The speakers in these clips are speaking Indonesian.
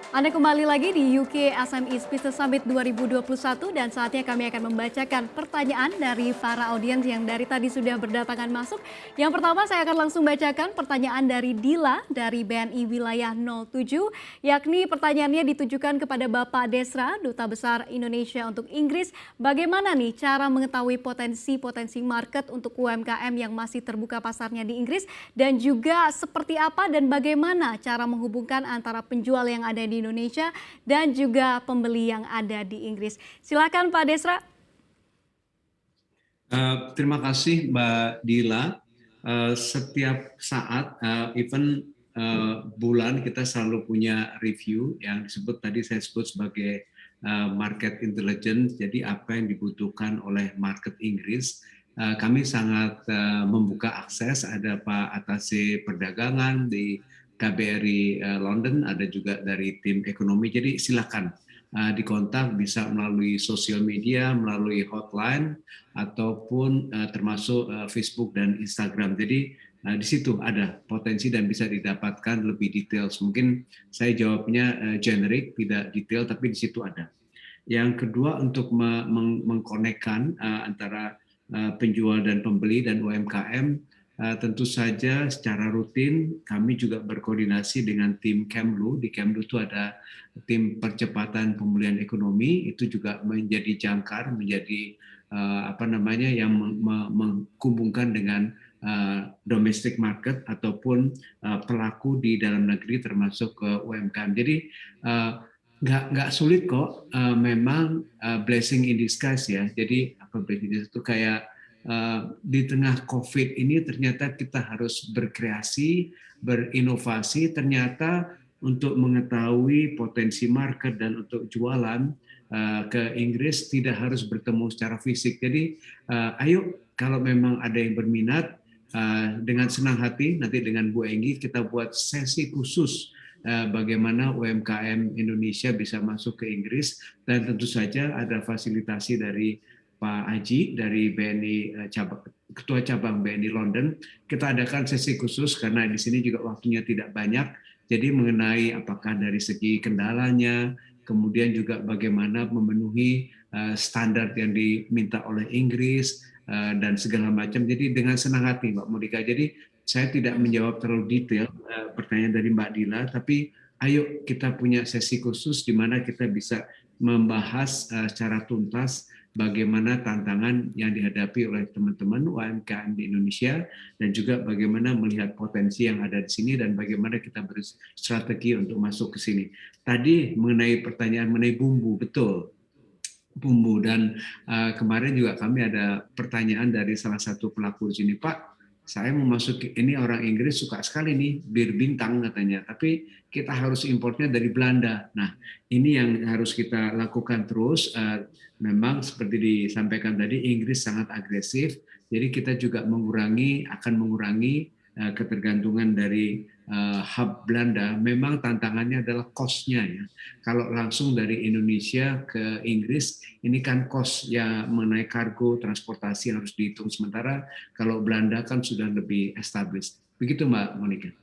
Anda kembali lagi di UK SME Business Summit 2021 dan saatnya kami akan membacakan pertanyaan dari para audiens yang dari tadi sudah berdatangan masuk. Yang pertama saya akan langsung bacakan pertanyaan dari Dila dari BNI Wilayah 07, yakni pertanyaannya ditujukan kepada Bapak Desra, Duta Besar Indonesia untuk Inggris. Bagaimana nih cara mengetahui potensi-potensi market untuk UMKM yang masih terbuka pasarnya di Inggris dan juga seperti apa dan bagaimana cara menghubungkan antara penjual yang ada di Indonesia dan juga pembeli yang ada di Inggris. Silakan Pak Desra. Terima kasih Mbak Dila. Setiap saat, even bulan kita selalu punya review yang disebut tadi saya sebut sebagai market intelligence. Jadi apa yang dibutuhkan oleh market Inggris. Kami sangat membuka akses. Ada Pak Atase Perdagangan di KBRI London, ada juga dari tim ekonomi. Jadi silakan dikontak, bisa melalui sosial media, melalui hotline, ataupun termasuk Facebook dan Instagram. Jadi di situ ada potensi dan bisa didapatkan lebih detail. Mungkin saya jawabnya generik, tidak detail, tapi di situ ada. Yang kedua untuk mengkonekkan antara penjual dan pembeli dan UMKM, tentu saja secara rutin kami juga berkoordinasi dengan tim Kemlu. Di Kemlu itu ada tim percepatan pemulihan ekonomi, itu juga menjadi jangkar, menjadi yang menghubungkan dengan domestic market ataupun pelaku di dalam negeri termasuk UMKM. Jadi nggak sulit kok, memang blessing in disguise ya. Jadi apa blessing in disguise itu kayak di tengah COVID ini ternyata kita harus berkreasi, berinovasi, ternyata untuk mengetahui potensi market dan untuk jualan ke Inggris tidak harus bertemu secara fisik. Jadi ayo kalau memang ada yang berminat, dengan senang hati nanti dengan Bu Enggi kita buat sesi khusus bagaimana UMKM Indonesia bisa masuk ke Inggris, dan tentu saja ada fasilitasi dari Pak Aji dari BNI Ketua Cabang BNI London. Kita adakan sesi khusus karena di sini juga waktunya tidak banyak. Jadi mengenai apakah dari segi kendalanya, kemudian juga bagaimana memenuhi standar yang diminta oleh Inggris dan segala macam. Jadi dengan senang hati Mbak Monika. Jadi saya tidak menjawab terlalu detail pertanyaan dari Mbak Dila, tapi ayo kita punya sesi khusus di mana kita bisa membahas secara tuntas bagaimana tantangan yang dihadapi oleh teman-teman UMKM di Indonesia dan juga bagaimana melihat potensi yang ada di sini dan bagaimana kita berstrategi untuk masuk ke sini. Tadi mengenai pertanyaan mengenai bumbu, betul. Bumbu, dan kemarin juga kami ada pertanyaan dari salah satu pelaku di sini, Pak, saya mau masuk ini, orang Inggris suka sekali nih bir bintang katanya, tapi kita harus importnya dari Belanda. Nah, ini yang harus kita lakukan terus. Memang seperti disampaikan tadi, Inggris sangat agresif, jadi kita juga akan mengurangi ketergantungan dari hub Belanda. Memang tantangannya adalah cost-nya ya. Kalau langsung dari Indonesia ke Inggris, ini kan cost ya mengenai kargo, transportasi yang harus dihitung. Sementara kalau Belanda kan sudah lebih established. Begitu Mbak Monika.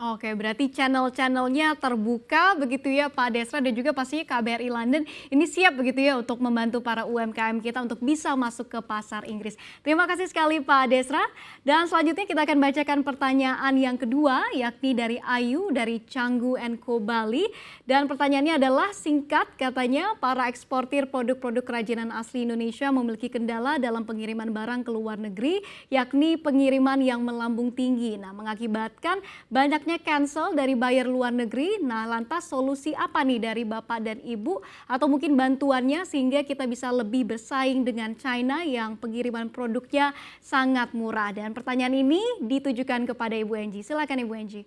Oke, berarti channel-channelnya terbuka begitu ya Pak Desra dan juga pastinya KBRI London ini siap begitu ya untuk membantu para UMKM kita untuk bisa masuk ke pasar Inggris. Terima kasih sekali Pak Desra. Dan selanjutnya kita akan bacakan pertanyaan yang kedua, yakni dari Ayu dari Canggu Co Bali. Dan pertanyaannya adalah singkat, katanya para eksportir produk-produk kerajinan asli Indonesia memiliki kendala dalam pengiriman barang ke luar negeri, yakni pengiriman yang melambung tinggi. Nah, mengakibatkan banyaknya cancel dari buyer luar negeri. Nah, lantas solusi apa nih dari Bapak dan Ibu atau mungkin bantuannya sehingga kita bisa lebih bersaing dengan China yang pengiriman produknya sangat murah? Dan pertanyaan ini ditujukan kepada Ibu Enji. Silakan Ibu Enji.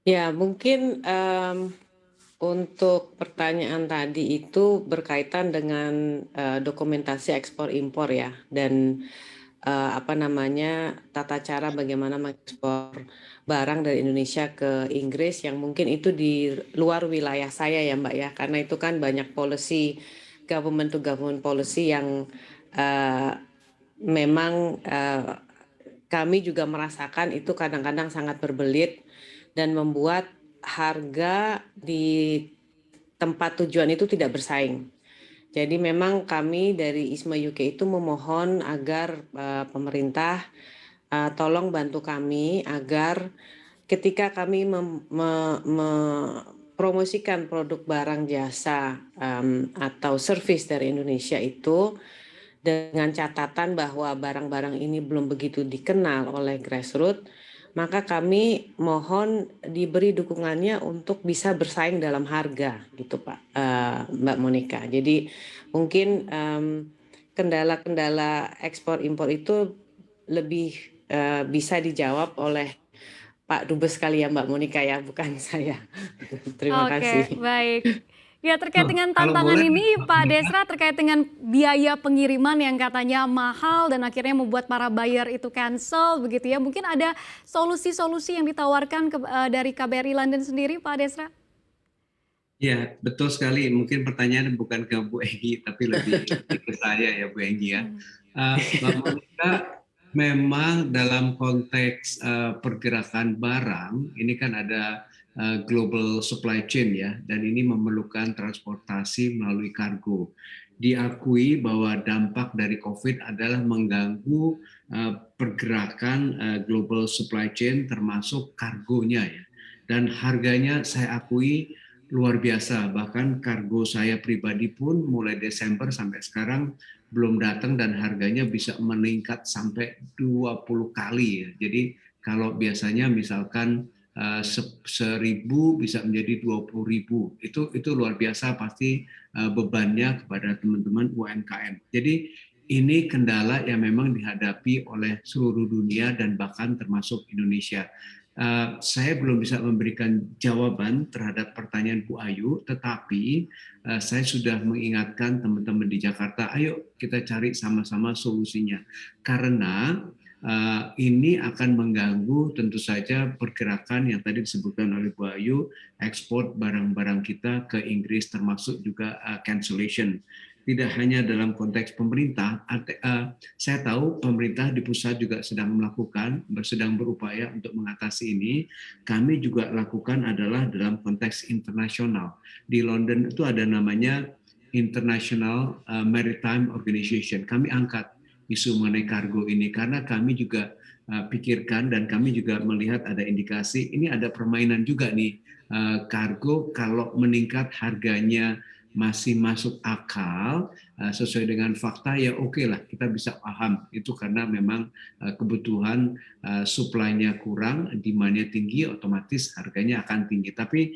Ya, mungkin untuk pertanyaan tadi itu berkaitan dengan dokumentasi ekspor impor ya, dan tata cara bagaimana mengekspor barang dari Indonesia ke Inggris yang mungkin itu di luar wilayah saya ya Mbak ya, karena itu kan banyak policy government to government policy yang memang kami juga merasakan itu kadang-kadang sangat berbelit dan membuat harga di tempat tujuan itu tidak bersaing. Jadi memang kami dari ISMA UK itu memohon agar pemerintah tolong bantu kami agar ketika kami mempromosikan produk barang jasa atau service dari Indonesia itu dengan catatan bahwa barang-barang ini belum begitu dikenal oleh grassroots, maka kami mohon diberi dukungannya untuk bisa bersaing dalam harga gitu Pak, Mbak Monica. Jadi mungkin kendala-kendala ekspor impor itu lebih bisa dijawab oleh Pak Dubes kali ya Mbak Monica ya, bukan saya. Terima Oke, kasih. baik. Ya, terkait dengan Kalau tantangan boleh, ini, Mbak Pak Monica. Desra, terkait dengan biaya pengiriman yang katanya mahal dan akhirnya membuat para buyer itu cancel, begitu ya. Mungkin ada solusi-solusi yang ditawarkan dari KBRI London sendiri, Pak Desra? Ya, betul sekali. Mungkin pertanyaan bukan ke Bu Egi, tapi lebih ke saya ya, Bu Egi ya. Mbak Monica, memang dalam konteks pergerakan barang, ini kan ada global supply chain ya, dan ini memerlukan transportasi melalui kargo. Diakui bahwa dampak dari COVID adalah mengganggu pergerakan global supply chain termasuk kargonya ya. Dan harganya saya akui luar biasa, bahkan kargo saya pribadi pun mulai Desember sampai sekarang belum datang dan harganya bisa meningkat sampai 20 kali ya. Jadi kalau biasanya misalkan 1.000 bisa menjadi 20.000, itu luar biasa pasti bebannya kepada teman-teman UMKM. Jadi ini kendala yang memang dihadapi oleh seluruh dunia dan bahkan termasuk Indonesia. Saya belum bisa memberikan jawaban terhadap pertanyaan Bu Ayu, tetapi saya sudah mengingatkan teman-teman di Jakarta, ayo kita cari sama-sama solusinya. Karena ini akan mengganggu tentu saja pergerakan yang tadi disebutkan oleh Bu Ayu, ekspor barang-barang kita ke Inggris termasuk juga cancellation. Tidak hanya dalam konteks pemerintah, saya tahu pemerintah di pusat juga sedang berupaya untuk mengatasi ini. Kami juga lakukan adalah dalam konteks internasional. Di London itu ada namanya International Maritime Organization. Kami angkat isu mengenai kargo ini karena kami juga pikirkan dan kami juga melihat ada indikasi ini ada permainan juga nih, kargo kalau meningkat harganya masih masuk akal sesuai dengan fakta ya oke lah kita bisa paham itu karena memang kebutuhan supply-nya kurang, demand-nya tinggi, otomatis harganya akan tinggi. Tapi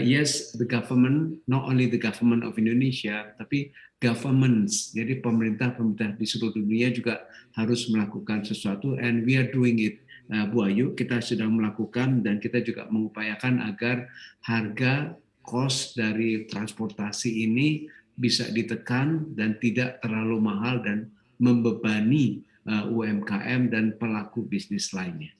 yes, the government, not only the government of Indonesia, tapi governments, jadi pemerintah-pemerintah di seluruh dunia juga harus melakukan sesuatu and we are doing it. Bu Ayu, kita sedang melakukan dan kita juga mengupayakan agar harga cost dari transportasi ini bisa ditekan dan tidak terlalu mahal dan membebani UMKM dan pelaku bisnis lainnya.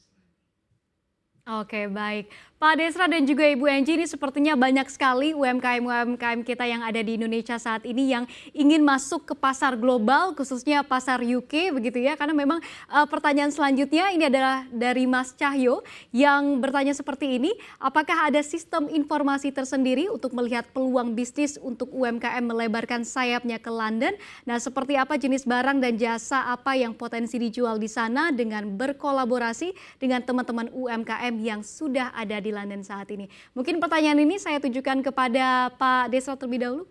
Oke, baik. Pak Desra dan juga Ibu Enji, ini sepertinya banyak sekali UMKM-UMKM kita yang ada di Indonesia saat ini yang ingin masuk ke pasar global, khususnya pasar UK, begitu ya. Karena memang pertanyaan selanjutnya ini adalah dari Mas Cahyo yang bertanya seperti ini, apakah ada sistem informasi tersendiri untuk melihat peluang bisnis untuk UMKM melebarkan sayapnya ke London? Nah, seperti apa jenis barang dan jasa apa yang potensi dijual di sana dengan berkolaborasi dengan teman-teman UMKM yang sudah ada di London saat ini. Mungkin pertanyaan ini saya tujukan kepada Pak Desra terlebih dahulu.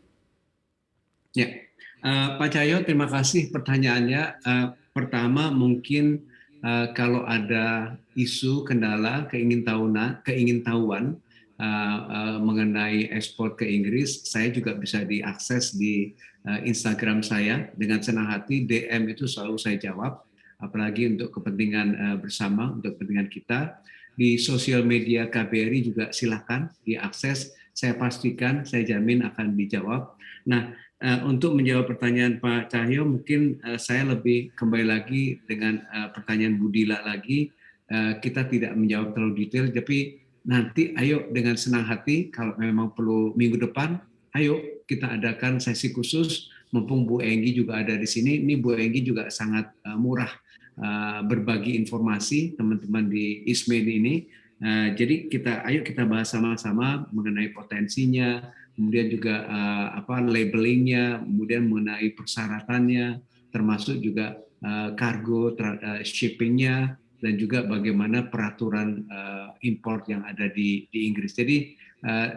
Ya, Pak Cahyo, terima kasih pertanyaannya. Pertama mungkin kalau ada isu kendala keingintahuan mengenai ekspor ke Inggris, saya juga bisa diakses di Instagram saya dengan senang hati. DM itu selalu saya jawab, apalagi untuk kepentingan bersama, untuk kepentingan kita. Di sosial media KBRI juga silakan diakses. Saya pastikan, saya jamin akan dijawab. Nah, untuk menjawab pertanyaan Pak Cahyo, mungkin saya lebih kembali lagi dengan pertanyaan Bu Dila lagi. Kita tidak menjawab terlalu detail, tapi nanti ayo dengan senang hati, kalau memang perlu minggu depan, ayo kita adakan sesi khusus, mumpung Bu Enggi juga ada di sini. Ini Bu Enggi juga sangat murah berbagi informasi teman-teman di ISME ini. Jadi ayo kita bahas sama-sama mengenai potensinya, kemudian juga labelingnya, kemudian mengenai persyaratannya, termasuk juga kargo shippingnya, dan juga bagaimana peraturan import yang ada di Inggris. Jadi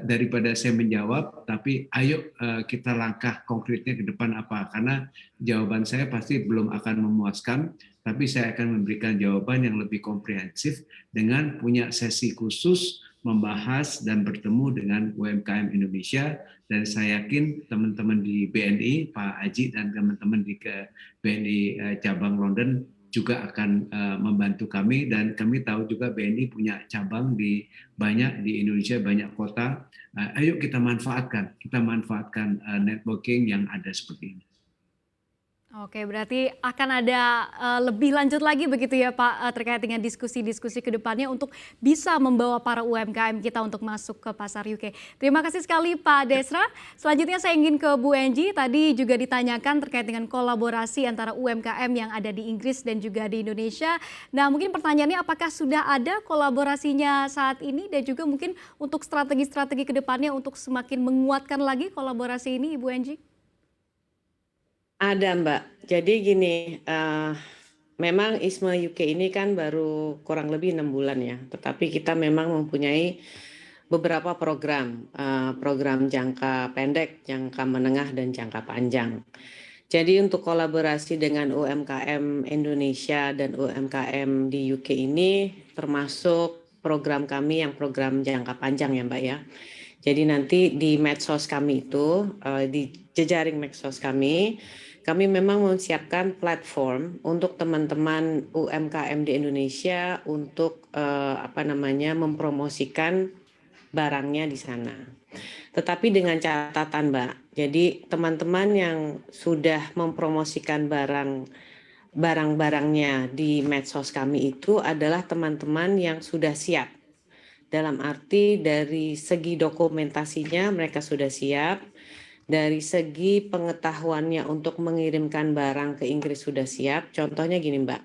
daripada saya menjawab, tapi ayo kita langkah konkretnya ke depan apa? Karena jawaban saya pasti belum akan memuaskan, tapi saya akan memberikan jawaban yang lebih komprehensif dengan punya sesi khusus membahas dan bertemu dengan UMKM Indonesia, dan saya yakin teman-teman di BNI, Pak Aji dan teman-teman di BNI cabang London juga akan membantu kami, dan kami tahu juga BNI punya cabang di Indonesia, banyak kota. Ayo kita manfaatkan networking yang ada seperti ini. Oke, berarti akan ada lebih lanjut lagi begitu ya Pak, terkait dengan diskusi-diskusi ke depannya untuk bisa membawa para UMKM kita untuk masuk ke pasar UK. Terima kasih sekali Pak Desra. Selanjutnya saya ingin ke Bu Enji. Tadi juga ditanyakan terkait dengan kolaborasi antara UMKM yang ada di Inggris dan juga di Indonesia. Nah, mungkin pertanyaannya apakah sudah ada kolaborasinya saat ini, dan juga mungkin untuk strategi-strategi ke depannya untuk semakin menguatkan lagi kolaborasi ini, Ibu Enji? Ada Mbak, jadi gini, memang ISMA UK ini kan baru kurang lebih 6 bulan ya, tetapi kita memang mempunyai beberapa program jangka pendek, jangka menengah, dan jangka panjang. Jadi untuk kolaborasi dengan UMKM Indonesia dan UMKM di UK ini termasuk program kami yang program jangka panjang ya Mbak ya. Jadi nanti di medsos kami itu, di jejaring medsos kami memang menyiapkan platform untuk teman-teman UMKM di Indonesia untuk mempromosikan barangnya di sana. Tetapi dengan catatan Mbak, jadi teman-teman yang sudah mempromosikan barang-barangnya di medsos kami itu adalah teman-teman yang sudah siap. Dalam arti dari segi dokumentasinya mereka sudah siap, dari segi pengetahuannya untuk mengirimkan barang ke Inggris sudah siap. Contohnya gini Mbak,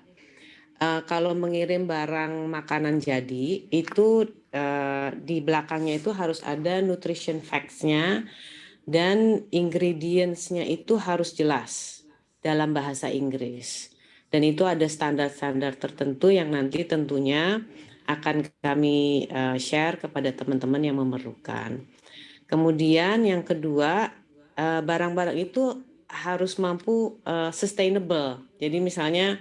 kalau mengirim barang makanan jadi itu di belakangnya itu harus ada nutrition facts-nya, dan ingredients-nya itu harus jelas dalam bahasa Inggris. Dan itu ada standar-standar tertentu yang nanti tentunya akan kami share kepada teman-teman yang memerlukan. Kemudian yang kedua, barang-barang itu harus mampu sustainable. Jadi misalnya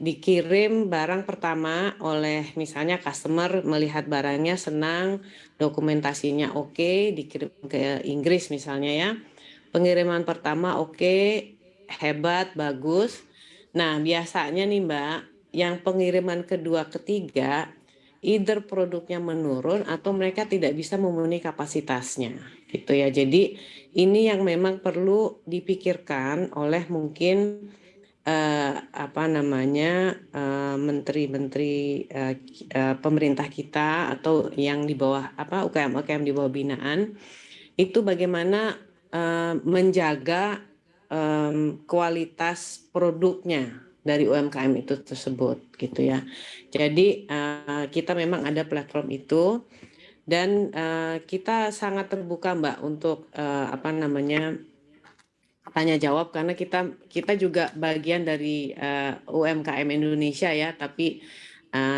dikirim barang pertama oleh misalnya customer, melihat barangnya senang, dokumentasinya oke, dikirim ke Inggris misalnya ya. Pengiriman pertama oke, hebat, bagus. Nah biasanya nih Mbak, yang pengiriman kedua, ketiga, either produknya menurun atau mereka tidak bisa memenuhi kapasitasnya gitu ya. Jadi ini yang memang perlu dipikirkan oleh mungkin menteri-menteri pemerintah kita atau yang di bawah UKM-UKM di bawah binaan, itu bagaimana menjaga kualitas produknya dari UMKM itu tersebut gitu ya. Jadi kita memang ada platform itu, dan kita sangat terbuka Mbak untuk tanya jawab, karena kita juga bagian dari UMKM Indonesia ya, tapi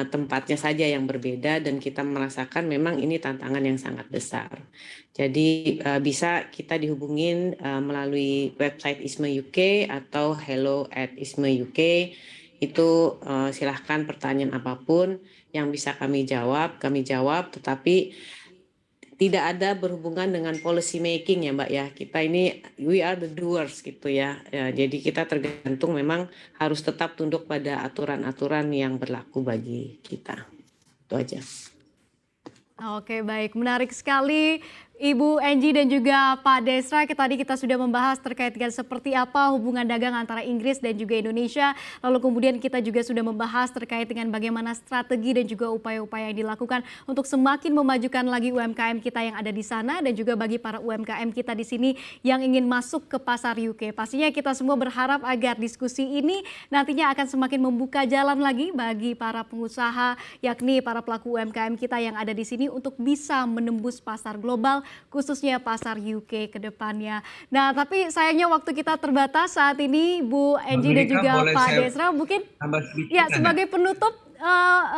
tempatnya saja yang berbeda, dan kita merasakan memang ini tantangan yang sangat besar. Jadi bisa kita dihubungin melalui website ISMA UK atau hello@isma UK. Itu silahkan pertanyaan apapun yang bisa kami jawab, tetapi tidak ada berhubungan dengan policy making ya Mbak ya. Kita ini we are the doers gitu ya. Jadi kita tergantung, memang harus tetap tunduk pada aturan-aturan yang berlaku bagi kita. Itu aja. Oke, baik, menarik sekali Ibu Angie dan juga Pak Desra, tadi kita sudah membahas terkait dengan seperti apa hubungan dagang antara Inggris dan juga Indonesia. Lalu kemudian kita juga sudah membahas terkait dengan bagaimana strategi dan juga upaya-upaya yang dilakukan untuk semakin memajukan lagi UMKM kita yang ada di sana dan juga bagi para UMKM kita di sini yang ingin masuk ke pasar UK. Pastinya kita semua berharap agar diskusi ini nantinya akan semakin membuka jalan lagi bagi para pengusaha, yakni para pelaku UMKM kita yang ada di sini untuk bisa menembus pasar global, khususnya pasar UK ke depannya. Nah, tapi sayangnya waktu kita terbatas saat ini, Bu Angie dan juga Pak Desra. Mungkin ya sebagai penutup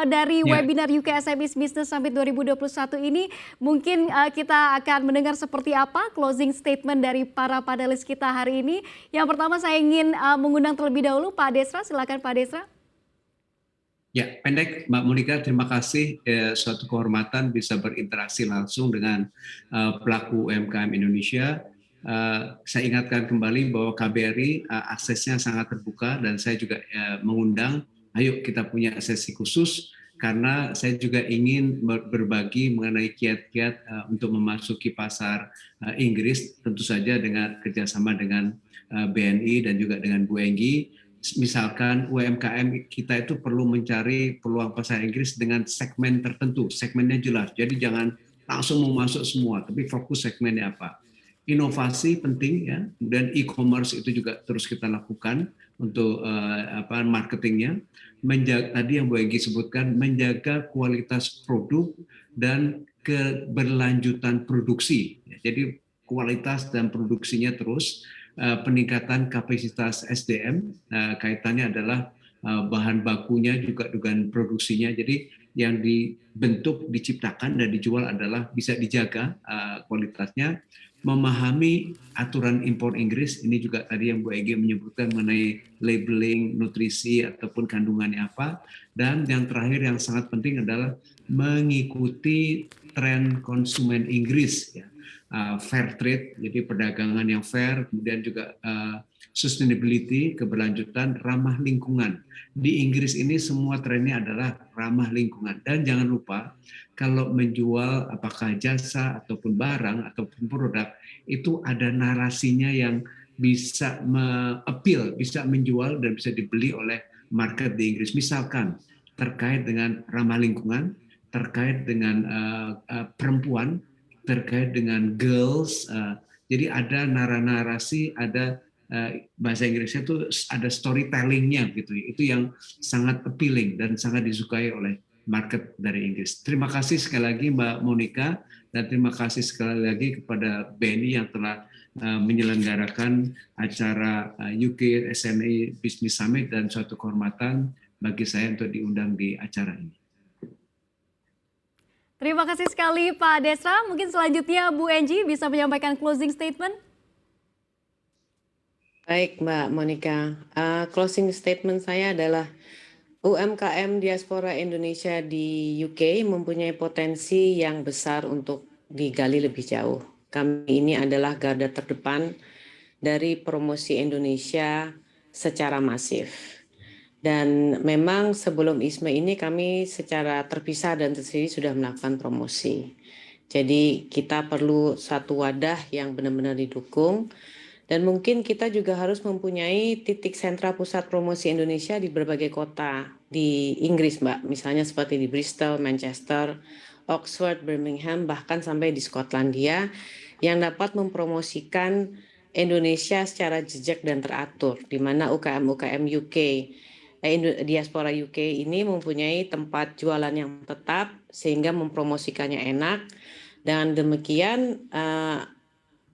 dari webinar UK SME Business Summit 2021 ini, mungkin kita akan mendengar seperti apa closing statement dari para panelis kita hari ini. Yang pertama saya ingin mengundang terlebih dahulu Pak Desra, silakan Pak Desra. Ya, pendek Mbak Monica, terima kasih. Suatu kehormatan bisa berinteraksi langsung dengan pelaku UMKM Indonesia. Saya ingatkan kembali bahwa KBRI aksesnya sangat terbuka dan saya juga mengundang, ayo kita punya sesi khusus karena saya juga ingin berbagi mengenai kiat-kiat untuk memasuki pasar Inggris, tentu saja dengan kerjasama dengan BNI dan juga dengan Bu Enggi. Misalkan UMKM kita itu perlu mencari peluang pasar Inggris dengan segmen tertentu, segmennya jelas. Jadi jangan langsung mau masuk semua, tapi fokus segmennya apa. Inovasi penting ya, kemudian e-commerce itu juga terus kita lakukan untuk marketingnya. Tadi yang Bu Enggi sebutkan, menjaga kualitas produk dan keberlanjutan produksi. Jadi kualitas dan produksinya terus. Peningkatan kapasitas SDM, kaitannya adalah bahan bakunya juga dengan produksinya. Jadi yang dibentuk, diciptakan dan dijual adalah bisa dijaga kualitasnya. Memahami aturan impor Inggris, ini juga tadi yang Bu Egi menyebutkan mengenai labeling, nutrisi ataupun kandungannya apa. Dan yang terakhir yang sangat penting adalah mengikuti tren konsumen Inggris ya. Fair trade, jadi perdagangan yang fair, kemudian juga sustainability, keberlanjutan, ramah lingkungan. Di Inggris ini semua trennya adalah ramah lingkungan. Dan jangan lupa, kalau menjual apakah jasa ataupun barang ataupun produk, itu ada narasinya yang bisa appeal, bisa menjual dan bisa dibeli oleh market di Inggris. Misalkan terkait dengan ramah lingkungan, terkait dengan perempuan, terkait dengan girls, jadi ada narasi, ada bahasa Inggrisnya itu ada storytellingnya gitu. Itu yang sangat appealing dan sangat disukai oleh market dari Inggris. Terima kasih sekali lagi Mbak Monica dan terima kasih sekali lagi kepada BNI yang telah menyelenggarakan acara UK SME Business Summit dan suatu kehormatan bagi saya untuk diundang di acara ini. Terima kasih sekali Pak Desra. Mungkin selanjutnya Bu Angie bisa menyampaikan closing statement. Baik Mbak Monica, closing statement saya adalah UMKM diaspora Indonesia di UK mempunyai potensi yang besar untuk digali lebih jauh. Kami ini adalah garda terdepan dari promosi Indonesia secara masif. Dan memang sebelum ISME ini kami secara terpisah dan tersendiri sudah melakukan promosi. Jadi kita perlu satu wadah yang benar-benar didukung. Dan mungkin kita juga harus mempunyai titik sentra pusat promosi Indonesia di berbagai kota di Inggris, Mbak. Misalnya seperti di Bristol, Manchester, Oxford, Birmingham, bahkan sampai di Skotlandia yang dapat mempromosikan Indonesia secara jejak dan teratur, di mana UKM-UKM UK, diaspora UK ini mempunyai tempat jualan yang tetap sehingga mempromosikannya enak. Dan demikian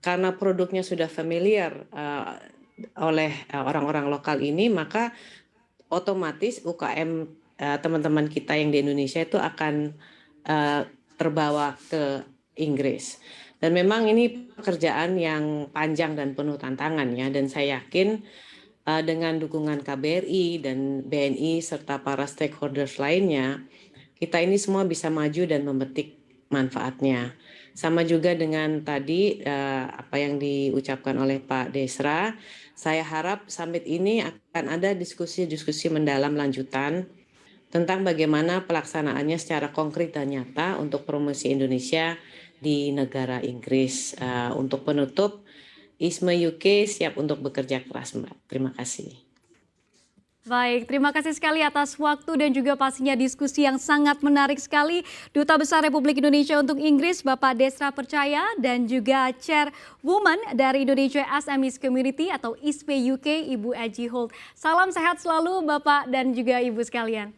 karena produknya sudah familiar oleh orang-orang lokal ini, maka otomatis UKM teman-teman kita yang di Indonesia itu akan terbawa ke Inggris. Dan memang ini pekerjaan yang panjang dan penuh tantangan ya, dan saya yakin dengan dukungan KBRI dan BNI serta para stakeholders lainnya, kita ini semua bisa maju dan memetik manfaatnya. Sama juga dengan tadi apa yang diucapkan oleh Pak Desra, saya harap summit ini akan ada diskusi-diskusi mendalam lanjutan tentang bagaimana pelaksanaannya secara konkret dan nyata untuk promosi Indonesia di negara Inggris. Untuk penutup, ISME UK siap untuk bekerja keras, Mbak. Terima kasih. Baik, terima kasih sekali atas waktu dan juga pastinya diskusi yang sangat menarik sekali. Duta Besar Republik Indonesia untuk Inggris, Bapak Desra Percaya, dan juga Chairwoman dari Indonesia SMEs Community atau ISME UK, Ibu Aji Holt. Salam sehat selalu Bapak dan juga Ibu sekalian.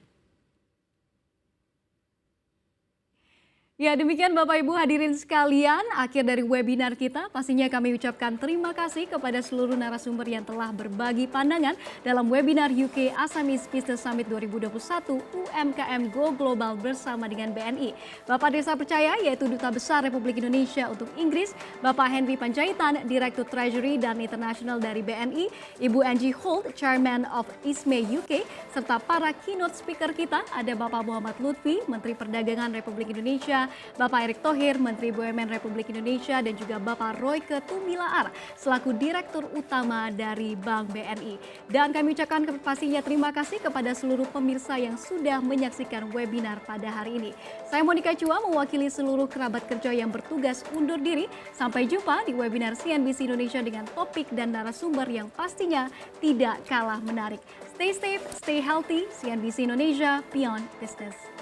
Ya, demikian Bapak Ibu hadirin sekalian, akhir dari webinar kita. Pastinya kami ucapkan terima kasih kepada seluruh narasumber yang telah berbagi pandangan dalam webinar UK Assamese Business Summit 2021 UMKM Go Global bersama dengan BNI. Bapak Desra Percaya, yaitu Duta Besar Republik Indonesia untuk Inggris, Bapak Henry Panjaitan, Direktur Treasury dan International dari BNI, Ibu Angie Holt, Chairman of ISME UK, serta para keynote speaker kita, ada Bapak Muhammad Lutfi, Menteri Perdagangan Republik Indonesia, Bapak Erick Thohir, Menteri BUMN Republik Indonesia, dan juga Bapak Royke Tumilaar, selaku Direktur Utama dari Bank BNI. Dan kami ucapkan pastinya terima kasih kepada seluruh pemirsa yang sudah menyaksikan webinar pada hari ini. Saya Monika Chua mewakili seluruh kerabat kerja yang bertugas undur diri. Sampai jumpa di webinar CNBC Indonesia dengan topik dan narasumber yang pastinya tidak kalah menarik. Stay safe, stay healthy, CNBC Indonesia, Beyond Business.